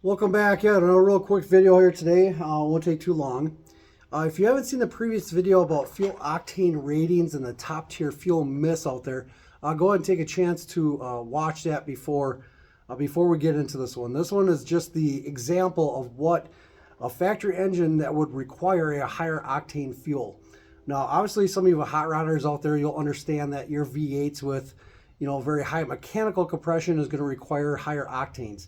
Welcome back. Yeah, another real quick video here today. Won't take too long. If you haven't seen the previous video about fuel octane ratings and the top tier fuel myths out there, go ahead and take a chance to watch that before we get into this one. This one is just the example of what a factory engine that would require a higher octane fuel. Now, obviously, some of you hot rodders out there, you'll understand that your V8s with very high mechanical compression is going to require higher octanes.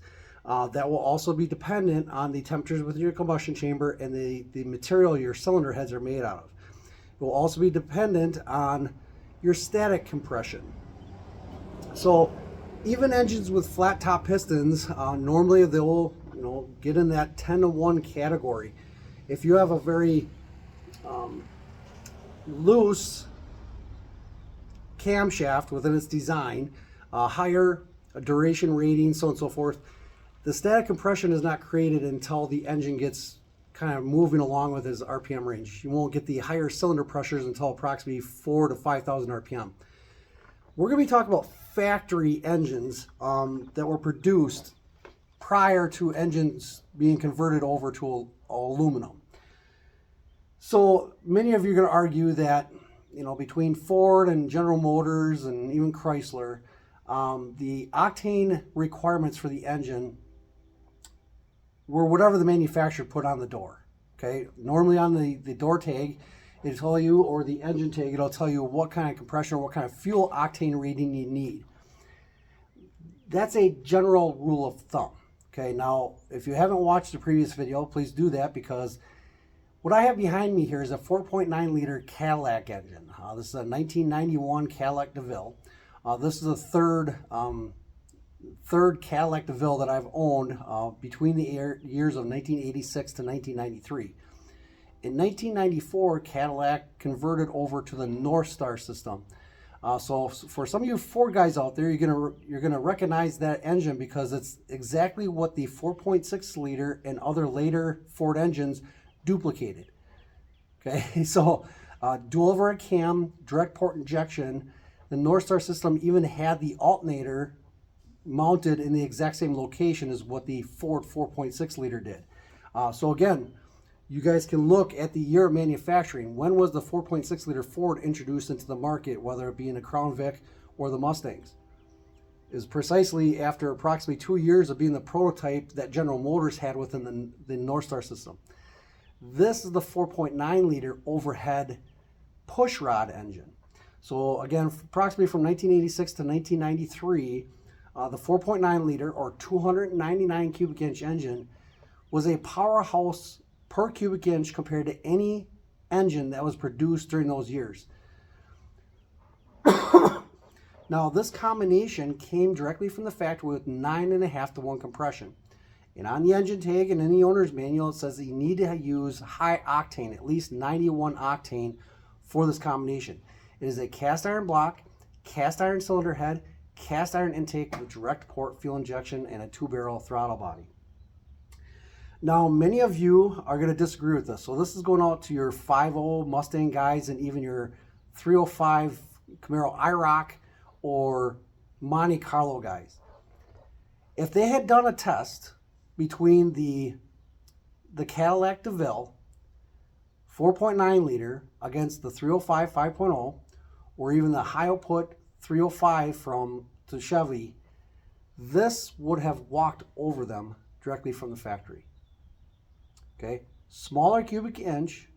That will also be dependent on the temperatures within your combustion chamber and the material your cylinder heads are made out of. It will also be dependent on your static compression. So even engines with flat top pistons, normally they'll get in that 10-to-1 category. If you have a very loose camshaft within its design, higher duration rating, so on and so forth, the static compression is not created until the engine gets kind of moving along with its RPM range. You won't get the higher cylinder pressures until approximately 4,000 to 5,000 RPM. We're going to be talking about factory engines that were produced prior to engines being converted over to aluminum. So many of you are going to argue that between Ford and General Motors and even Chrysler, the octane requirements for the engine were whatever the manufacturer put on the door. Okay, normally on the door tag, it'll tell you, or the engine tag, it'll tell you what kind of compression or what kind of fuel octane rating you need. That's a general rule of thumb. Okay, now if you haven't watched the previous video, please do that, because what I have behind me here is a 4.9 liter Cadillac engine. This is a 1991 Cadillac DeVille. This is the third Cadillac DeVille that I've owned between the years of 1986 to 1993. In 1994, Cadillac converted over to the North Star system. So for some of you Ford guys out there, you're gonna recognize that engine because it's exactly what the 4.6 liter and other later Ford engines duplicated. Okay, so dual overhead cam, direct port injection. The North Star system even had the alternator mounted in the exact same location as what the Ford 4.6 liter did. So again, you guys can look at the year of manufacturing. When was the 4.6 liter Ford introduced into the market, whether it be in a Crown Vic or the Mustangs? It was precisely after approximately 2 years of being the prototype that General Motors had within the North Star system. This is the 4.9 liter overhead push rod engine. So again, approximately from 1986 to 1993, the 4.9 liter or 299 cubic inch engine was a powerhouse per cubic inch compared to any engine that was produced during those years. Now, this combination came directly from the factory with 9.5 to 1 compression. And on the engine tag and in the owner's manual, it says that you need to use high octane, at least 91 octane for this combination. It is a cast iron block, cast iron cylinder head, cast iron intake with direct port fuel injection, and a 2-barrel throttle body. Now, many of you are going to disagree with this. So this is going out to your 5.0 Mustang guys and even your 305 Camaro IROC or Monte Carlo guys. If they had done a test between the Cadillac DeVille 4.9 liter against the 305 5.0 or even the high output 305 from the Chevy, this would have walked over them directly from the factory. Okay, smaller cubic inch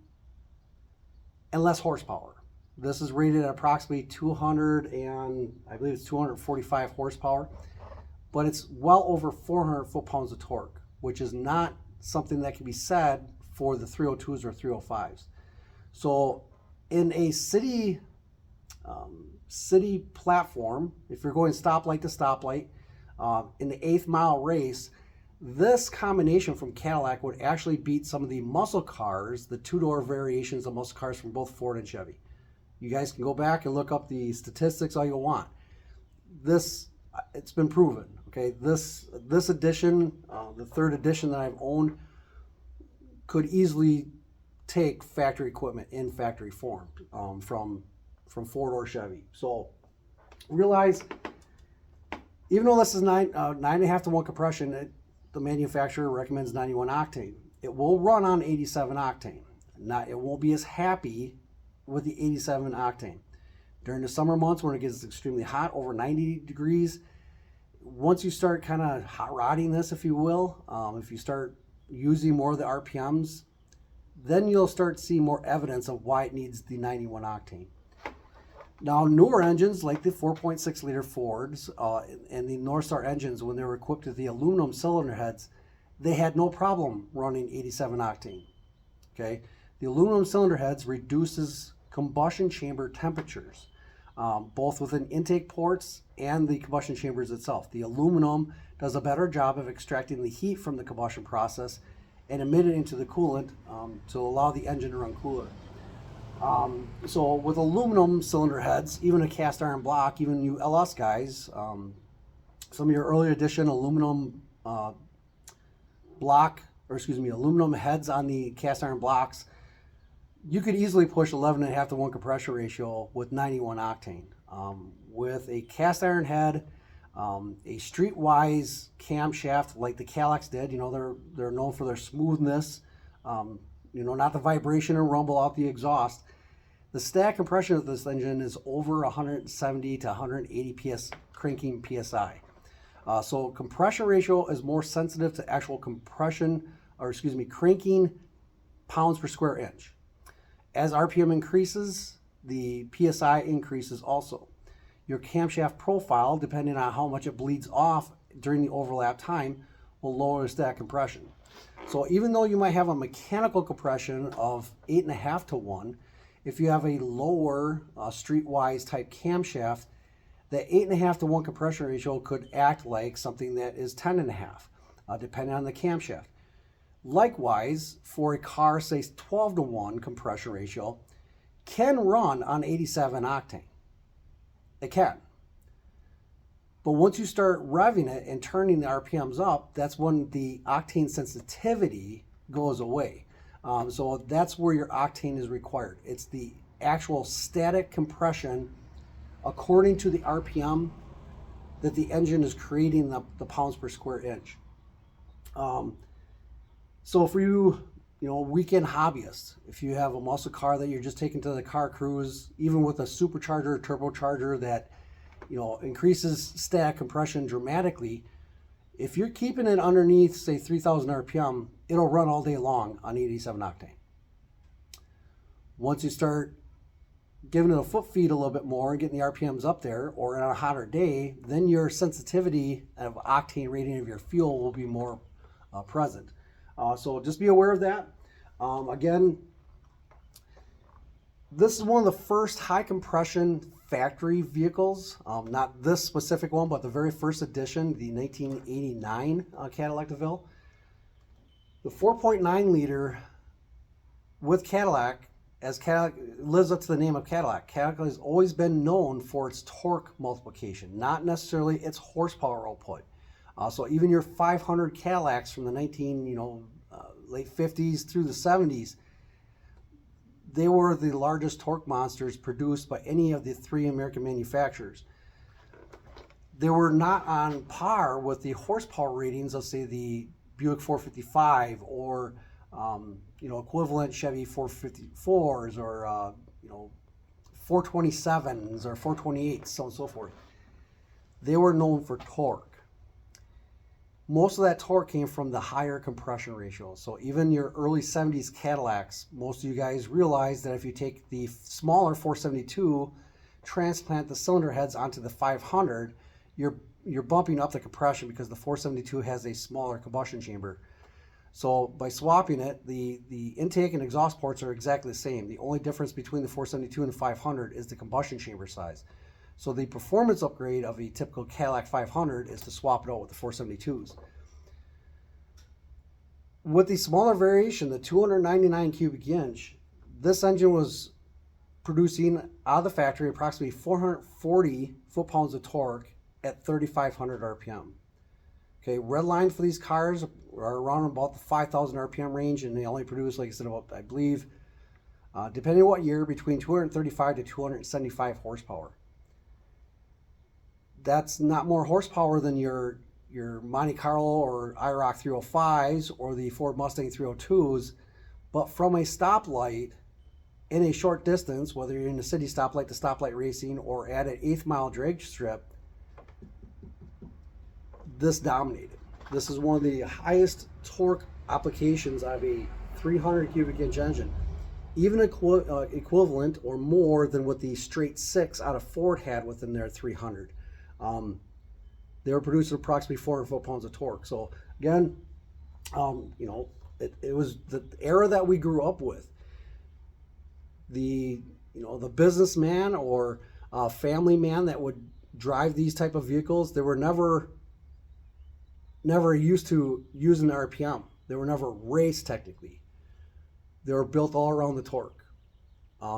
and less horsepower. This is rated at approximately 245 horsepower, but it's well over 400 foot-pounds of torque, which is not something that can be said for the 302s or 305s. So in a city platform, if you're going stoplight to stoplight, in the 8th mile race, this combination from Cadillac would actually beat some of the muscle cars, the two-door variations of muscle cars from both Ford and Chevy. You guys can go back and look up the statistics all you want. It's been proven. Okay, this edition, the third edition that I've owned, could easily take factory equipment in factory form from Ford or Chevy. So realize, even though this is 9.5 to 1 compression, the manufacturer recommends 91 octane. It will run on 87 octane. It won't be as happy with the 87 octane. During the summer months when it gets extremely hot, over 90 degrees, once you start kind of hot rodding this, if you will, if you start using more of the RPMs, then you'll start to see more evidence of why it needs the 91 octane. Now, newer engines like the 4.6 liter Fords and the Northstar engines, when they were equipped with the aluminum cylinder heads, they had no problem running 87 octane. Okay, the aluminum cylinder heads reduces combustion chamber temperatures, both within intake ports and the combustion chambers itself. The aluminum does a better job of extracting the heat from the combustion process and emit it into the coolant to allow the engine to run cooler. So with aluminum cylinder heads, even a cast iron block, even you LS guys, some of your early edition aluminum aluminum heads on the cast iron blocks, you could easily push 11.5 to 1 compression ratio with 91 octane. With a cast iron head, a streetwise camshaft like the Cadillacs did, they're known for their smoothness, not the vibration and rumble out the exhaust. The stack compression of this engine is over 170 to 180 cranking PSI. So compression ratio is more sensitive to actual cranking pounds per square inch. As RPM increases, the PSI increases also. Your camshaft profile, depending on how much it bleeds off during the overlap time, will lower the stack compression. So even though you might have a mechanical compression of 8.5 to 1, if you have a lower streetwise type camshaft, the 8.5 to 1 compression ratio could act like something that is 10.5, depending on the camshaft. Likewise, for a car, say 12 to 1 compression ratio, can run on 87 octane. It can. But once you start revving it and turning the RPMs up, that's when the octane sensitivity goes away. So that's where your octane is required. It's the actual static compression according to the RPM that the engine is creating the pounds per square inch. So for you, weekend hobbyists, if you have a muscle car that you're just taking to the car cruise, even with a supercharger, turbocharger that, increases static compression dramatically, if you're keeping it underneath, say, 3,000 RPM, it'll run all day long on 87 octane. Once you start giving it a foot feed a little bit more and getting the RPMs up there, or on a hotter day, then your sensitivity of octane rating of your fuel will be more present. So just be aware of that. Again, this is one of the first high compression factory vehicles, not this specific one, but the very first edition, the 1989 Cadillac DeVille. The 4.9 liter with Cadillac, as Cadillac lives up to the name of Cadillac. Cadillac has always been known for its torque multiplication, not necessarily its horsepower output. So even your 500 Cadillacs from the late 50s through the 70s, they were the largest torque monsters produced by any of the three American manufacturers. They were not on par with the horsepower ratings of, say, the Buick 455 or equivalent Chevy 454s or 427s or 428s, so on and so forth. They were known for torque. Most of that torque came from the higher compression ratio. So even your early 70s Cadillacs, most of you guys realize that if you take the smaller 472, transplant the cylinder heads onto the 500, you're bumping up the compression because the 472 has a smaller combustion chamber. So by swapping it, the intake and exhaust ports are exactly the same. The only difference between the 472 and the 500 is the combustion chamber size. So the performance upgrade of a typical Cadillac 500 is to swap it out with the 472s. With the smaller variation, the 299 cubic inch, this engine was producing out of the factory approximately 440 foot-pounds of torque at 3,500 RPM. Okay, red line for these cars are around about the 5,000 RPM range, and they only produce, like I said, about, I believe, depending on what year, between 235 to 275 horsepower. That's not more horsepower than your your Monte Carlo or IROC 305s or the Ford Mustang 302s, but from a stoplight in a short distance, whether you're in the city stoplight to stoplight racing or at an 1/8 mile drag strip, this dominated. This is one of the highest torque applications of a 300 cubic inch engine, even equivalent or more than what the straight 6 out of Ford had within their 300. They were producing approximately 400 foot-pounds of torque. So again, you know, it was the era that we grew up with. The businessman or family man that would drive these type of vehicles, they were never used to using the RPM. They were never raced technically. They were built all around the torque.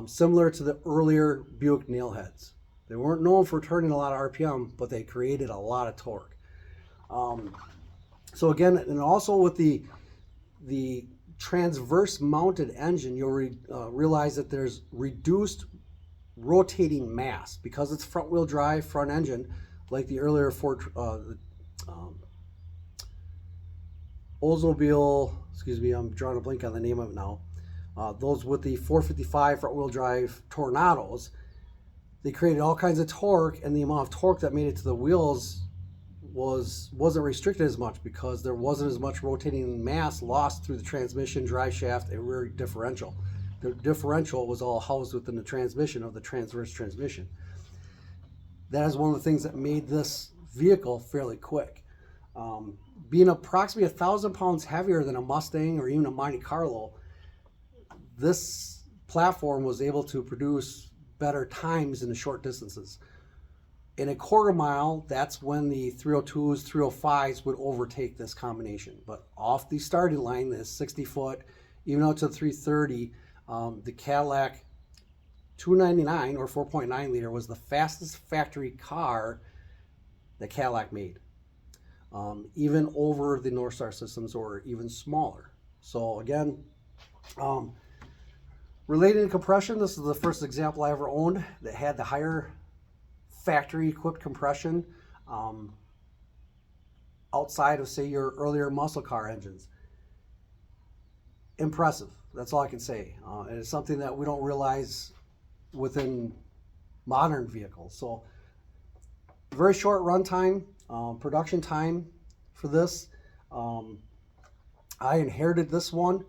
Similar to the earlier Buick nailheads. They weren't known for turning a lot of RPM, but they created a lot of torque. So again, and also with the transverse mounted engine, you'll realize that there's reduced rotating mass because it's front wheel drive, front engine, like the earlier Ford Oldsmobile, excuse me, I'm drawing a blank on the name of it now. Those with the 455 front wheel drive Tornados, they created all kinds of torque, and the amount of torque that made it to the wheels wasn't restricted as much because there wasn't as much rotating mass lost through the transmission, drive shaft, and rear differential. The differential was all housed within the transmission of the transverse transmission. That is one of the things that made this vehicle fairly quick. Being approximately 1,000 pounds heavier than a Mustang or even a Monte Carlo, this platform was able to produce better times in the short distances. In a quarter mile, that's when the 302s, 305s would overtake this combination. But off the starting line, this 60 foot, even out to 330, the Cadillac 299 or 4.9 liter was the fastest factory car that Cadillac made. Even over the Northstar systems or even smaller. So again, related to compression, this is the first example I ever owned that had the higher factory equipped compression outside of, say, your earlier muscle car engines. Impressive. That's all I can say. And it's something that we don't realize within modern vehicles. So very short run time, production time for this. I inherited this one.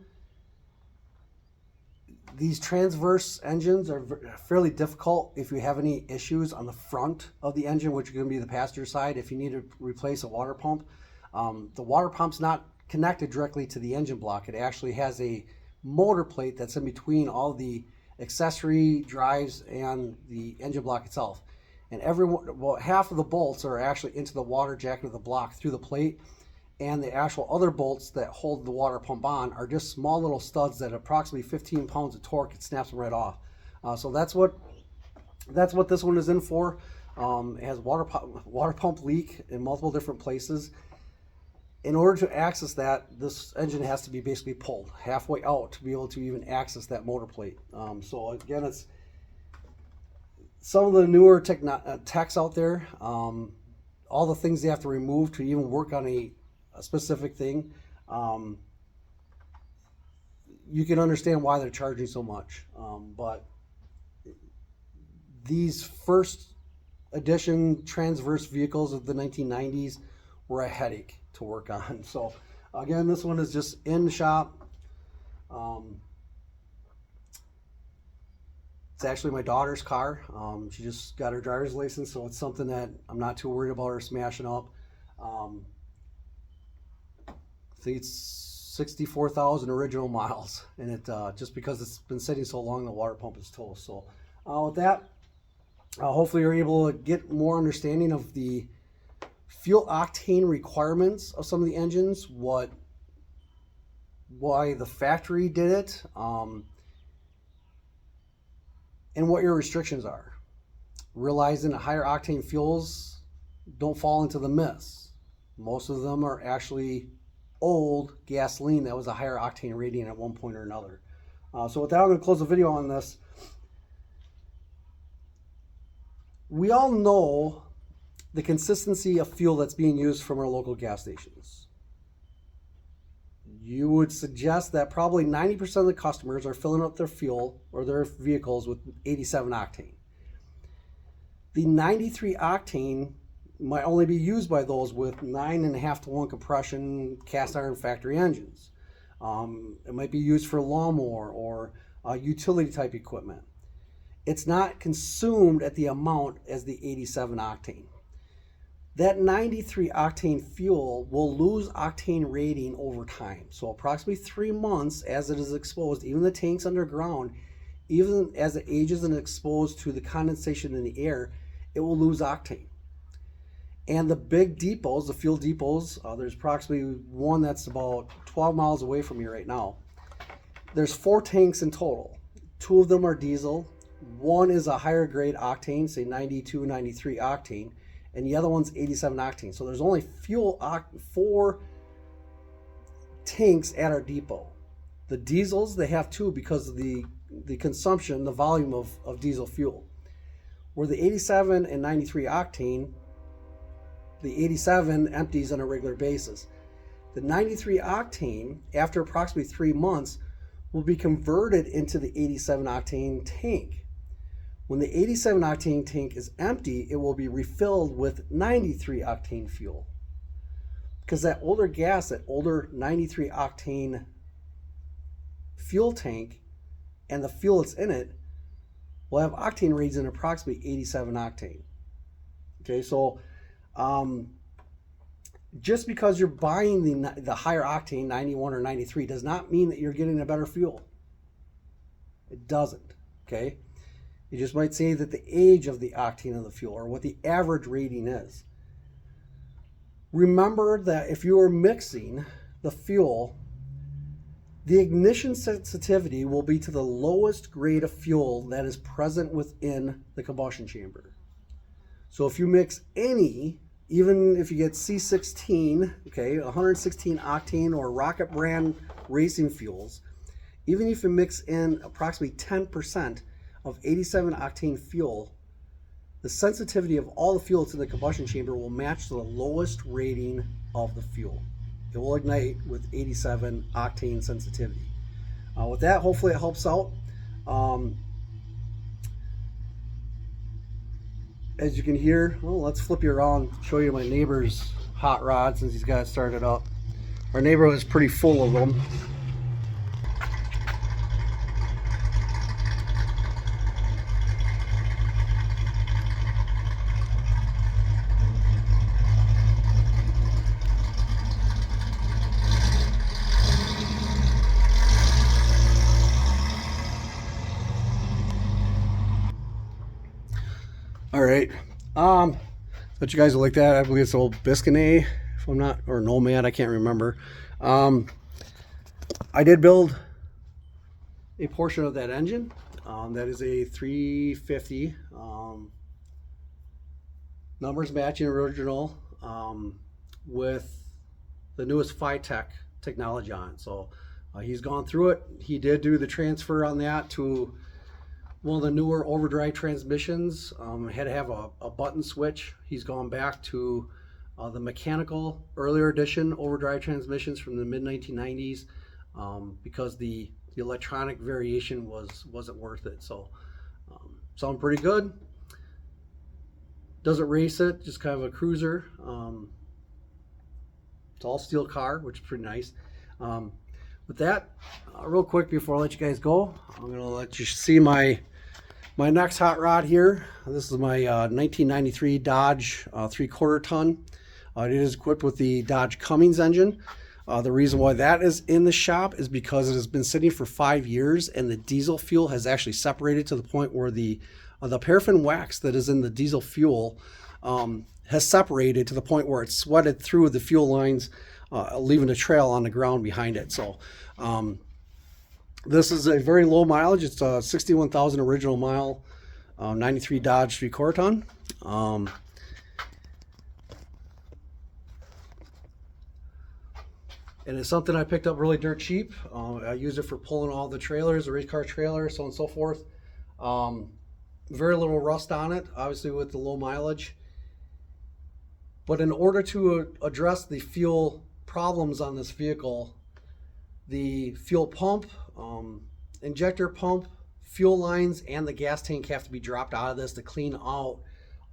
These transverse engines are fairly difficult if you have any issues on the front of the engine, which is going to be the passenger side. If you need to replace a water pump, the water pump's not connected directly to the engine block. It actually has a motor plate that's in between all the accessory drives and the engine block itself. And half of the bolts are actually into the water jacket of the block through the plate, and the actual other bolts that hold the water pump on are just small little studs that approximately 15 pounds of torque. It snaps them right off. So that's what this one is in for. It has water pump leak in multiple different places. In order to access that, this engine has to be basically pulled halfway out to be able to even access that motor plate. So again, it's some of the newer techs out there, all the things they have to remove to even work on a specific thing. You can understand why they're charging so much. But these first edition transverse vehicles of the 1990s were a headache to work on. So again, this one is just in the shop. It's actually my daughter's car. She just got her driver's license, so it's something that I'm not too worried about her smashing up. I think it's 64,000 original miles, and it just because it's been sitting so long, the water pump is toast. So with that, hopefully you're able to get more understanding of the fuel octane requirements of some of the engines, why the factory did it, and what your restrictions are. Realizing that higher octane fuels don't fall into the myths. Most of them are actually old gasoline that was a higher octane rating at one point or another. So with that, I'm going to close the video on this. We all know the consistency of fuel that's being used from our local gas stations. You would suggest that probably 90% of the customers are filling up their fuel or their vehicles with 87 octane. The 93 octane might only be used by those with 9.5 to 1 compression cast iron factory engines. It might be used for lawnmower or utility type equipment. It's not consumed at the amount as the 87 octane. That 93 octane fuel will lose octane rating over time. So approximately 3 months as it is exposed, even the tanks underground, even as it ages and exposed to the condensation in the air, it will lose octane. And the big depots, the fuel depots, there's approximately one that's about 12 miles away from me right now. There's 4 tanks in total. 2 of them are diesel. One is a higher grade octane, say 92, 93 octane, and the other one's 87 octane. So there's only 4 tanks at our depot. The diesels, they have 2 because of the consumption, the volume of diesel fuel. Where the 87 and 93 octane, the 87 empties on a regular basis. The 93 octane, after approximately 3 months, will be converted into the 87 octane tank. When the 87 octane tank is empty, it will be refilled with 93 octane fuel. Because that older gas, that older 93 octane fuel tank, and the fuel that's in it, will have octane rates in approximately 87 octane. Okay, so just because you're buying the higher octane, 91 or 93, does not mean that you're getting a better fuel. It doesn't, okay? You just might say that the age of the octane of the fuel or what the average rating is. Remember that if you are mixing the fuel, the ignition sensitivity will be to the lowest grade of fuel that is present within the combustion chamber. So if you mix any, even if you get C16, okay, 116 octane or Rocket brand racing fuels, even if you mix in approximately 10% of 87 octane fuel, the sensitivity of all the fuel to the combustion chamber will match the lowest rating of the fuel. It will ignite with 87 octane sensitivity. With that, hopefully it helps out. As you can hear, well, let's flip you around, show you my neighbor's hot rod since he's got it started up. Our neighborhood is pretty full of them. All right, but you guys will like that. I believe it's old Biscayne, if I'm not, or Nomad, I can't remember. I did build a portion of that engine. That is a 350, numbers matching original, with the newest Phytech technology on it. So he's gone through it. He did do the transfer on that to one of the newer overdrive transmissions. Had to have a button switch. He's gone back to the mechanical earlier edition overdrive transmissions from the mid 1990s because the electronic variation wasn't worth it. So sound pretty good. Doesn't race it, just kind of a cruiser. It's all steel car, which is pretty nice. With that, real quick before I let you guys go, I'm gonna let you see my next hot rod here. This is my 1993 Dodge 3/4 ton. It is equipped with the Dodge Cummins engine. The reason why that is in the shop is because it has been sitting for 5 years and the diesel fuel has actually separated to the point where the paraffin wax that is in the diesel fuel has separated to the point where it's sweated through the fuel lines, leaving a trail on the ground behind it. So this is a very low mileage. It's a 61,000 original mile, 93 Dodge 3/4 ton. And it's something I picked up really dirt cheap. I use it for pulling all the trailers, the race car trailer, so on and so forth. Very little rust on it, obviously with the low mileage. But in order to address the fuel problems on this vehicle, the fuel pump, injector pump, fuel lines, and the gas tank have to be dropped out of this to clean out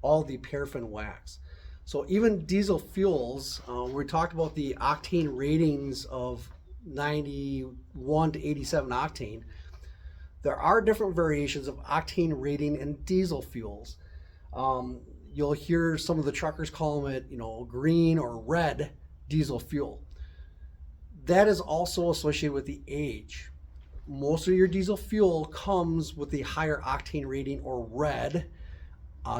all the paraffin wax. So even diesel fuels, we talked about the octane ratings of 91 to 87 octane. There are different variations of octane rating in diesel fuels. You'll hear some of the truckers call them green or red diesel fuel. That is also associated with the age. Most of your diesel fuel comes with the higher octane rating or red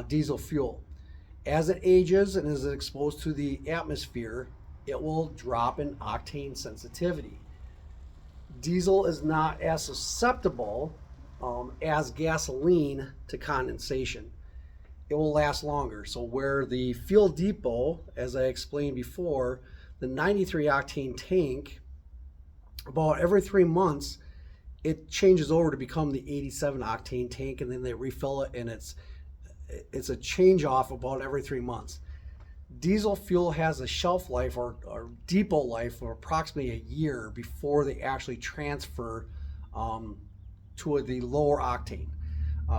diesel fuel. As it ages and is exposed to the atmosphere, it will drop in octane sensitivity. Diesel is not as susceptible as gasoline to condensation. It will last longer. So where the fuel depot, as I explained before, the 93 octane tank, about every 3 months, it changes over to become the 87 octane tank, and then they refill it, and it's a change off about every 3 months. Diesel fuel has a shelf life or depot life of approximately a year before they actually transfer to the lower octane.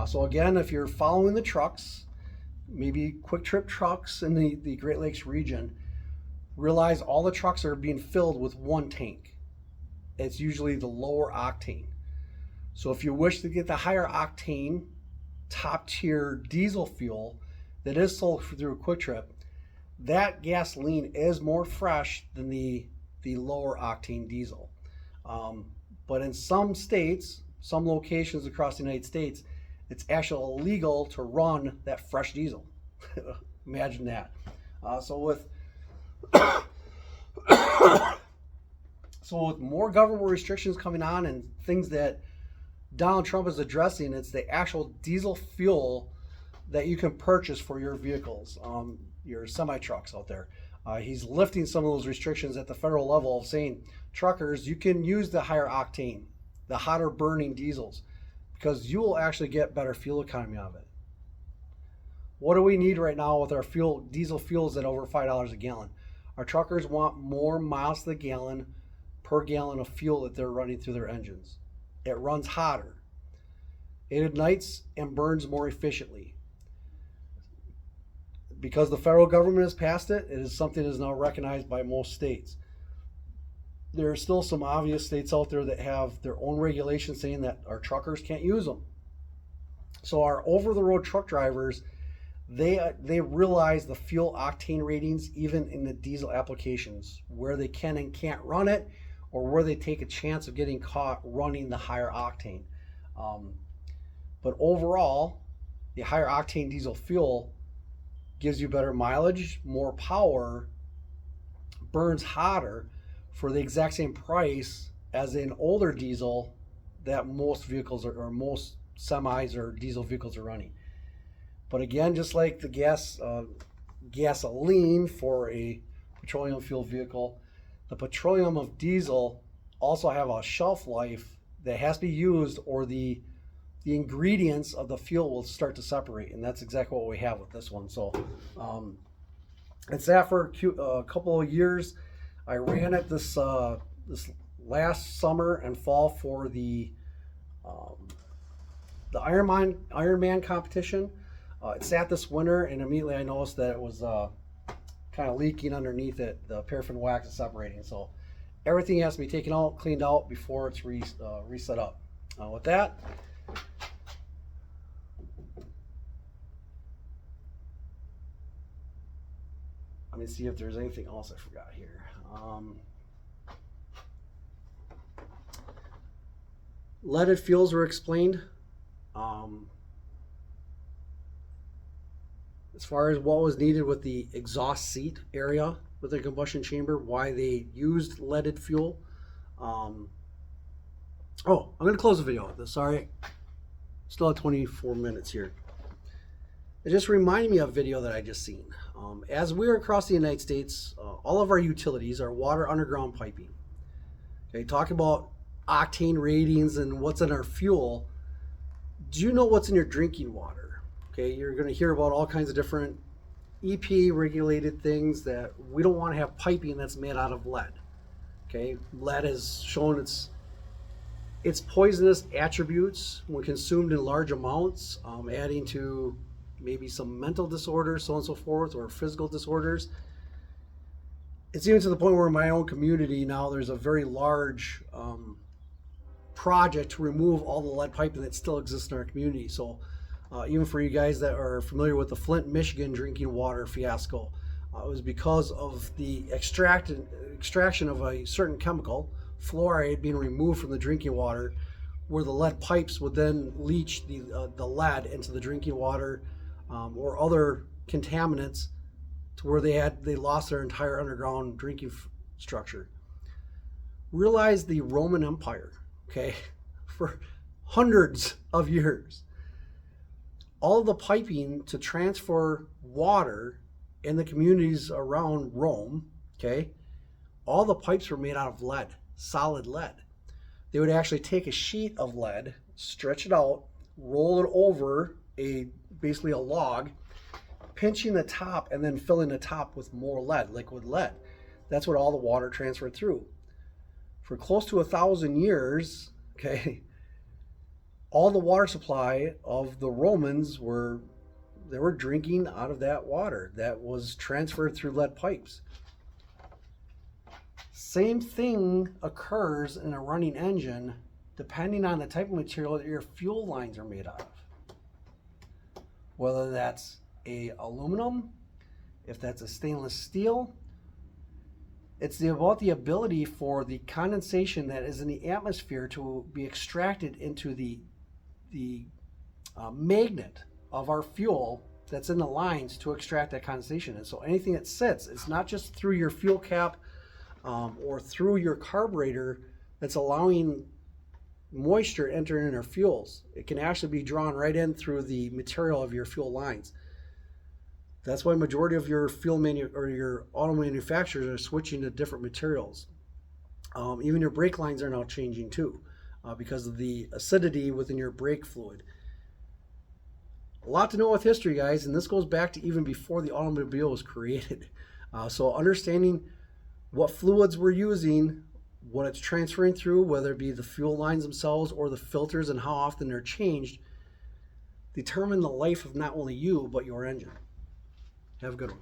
So again, if you're following the trucks, maybe quick trip trucks in the Great Lakes region, realize all the trucks are being filled with one tank. It's usually the lower octane. So if you wish to get the higher octane, top tier diesel fuel that is sold through a quick trip, that gasoline is more fresh than the lower octane diesel. But in some states, some locations across the United States, it's actually illegal to run that fresh diesel. Imagine that. So with more government restrictions coming on and things that Donald Trump is addressing, it's the actual diesel fuel that you can purchase for your vehicles, your semi-trucks out there. He's lifting some of those restrictions at the federal level of saying, truckers, you can use the higher octane, the hotter burning diesels, because you will actually get better fuel economy out of it. What do we need right now with our diesel fuels at over $5 a gallon? Our truckers want more miles to the gallon per gallon of fuel that they're running through their engines. It runs hotter. It ignites and burns more efficiently. Because the federal government has passed it, it is something that is now recognized by most states. There are still some obvious states out there that have their own regulations saying that our truckers can't use them. So our over-the-road truck drivers, they realize the fuel octane ratings even in the diesel applications, where they can and can't run it, or where they take a chance of getting caught running the higher octane. But overall, the higher octane diesel fuel gives you better mileage, more power, burns hotter for the exact same price as an older diesel that most vehicles or most semis or diesel vehicles are running. But again, just like the gasoline for a petroleum fuel vehicle, the petroleum of diesel also have a shelf life that has to be used, or the ingredients of the fuel will start to separate, and that's exactly what we have with this one. So it's that for a couple of years. I ran it this last summer and fall for the Ironman competition. It sat this winter, and immediately I noticed that it was kind of leaking underneath it. The paraffin wax is separating, so everything has to be taken out, cleaned out before it's reset up. With that, let me see if there's anything else I forgot here. Leaded fuels were explained. As far as what was needed with the exhaust seat area with the combustion chamber, why they used leaded fuel. I'm going to close the video with this. Sorry, still have 24 minutes here. It just reminded me of a video that I just seen. As we're across the United States, all of our utilities are water underground piping. Okay, talking about octane ratings and what's in our fuel. Do you know what's in your drinking water? Okay, you're going to hear about all kinds of different EPA regulated things that we don't want to have piping that's made out of lead. Okay, lead has shown its poisonous attributes when consumed in large amounts, adding to maybe some mental disorders, so on and so forth, or physical disorders. It's even to the point where in my own community now there's a very large project to remove all the lead piping that still exists in our community. So even for you guys that are familiar with the Flint, Michigan drinking water fiasco, it was because of the extraction of a certain chemical, fluoride, being removed from the drinking water, where the lead pipes would then leach the lead into the drinking water or other contaminants, to where they lost their entire underground drinking structure. Realize the Roman Empire, okay, for hundreds of years, all the piping to transfer water in the communities around Rome, okay, all the pipes were made out of lead, solid lead. They would actually take a sheet of lead, stretch it out, roll it over basically a log, pinching the top and then filling the top with more lead, liquid lead. That's what all the water transferred through. For close to 1,000 years, okay, all the water supply of the Romans they were drinking out of that water that was transferred through lead pipes. Same thing occurs in a running engine depending on the type of material that your fuel lines are made out of. Whether that's aluminum, if that's a stainless steel, it's about the ability for the condensation that is in the atmosphere to be extracted into the magnet of our fuel that's in the lines to extract that condensation. And so anything that sits, it's not just through your fuel cap or through your carburetor that's allowing moisture entering in our fuels. It can actually be drawn right in through the material of your fuel lines. That's why majority of your your auto manufacturers are switching to different materials. Even your brake lines are now changing too, because of the acidity within your brake fluid. A lot to know with history, guys, and this goes back to even before the automobile was created. So understanding what fluids we're using, what it's transferring through, whether it be the fuel lines themselves or the filters and how often they're changed, determine the life of not only you, but your engine. Have a good one.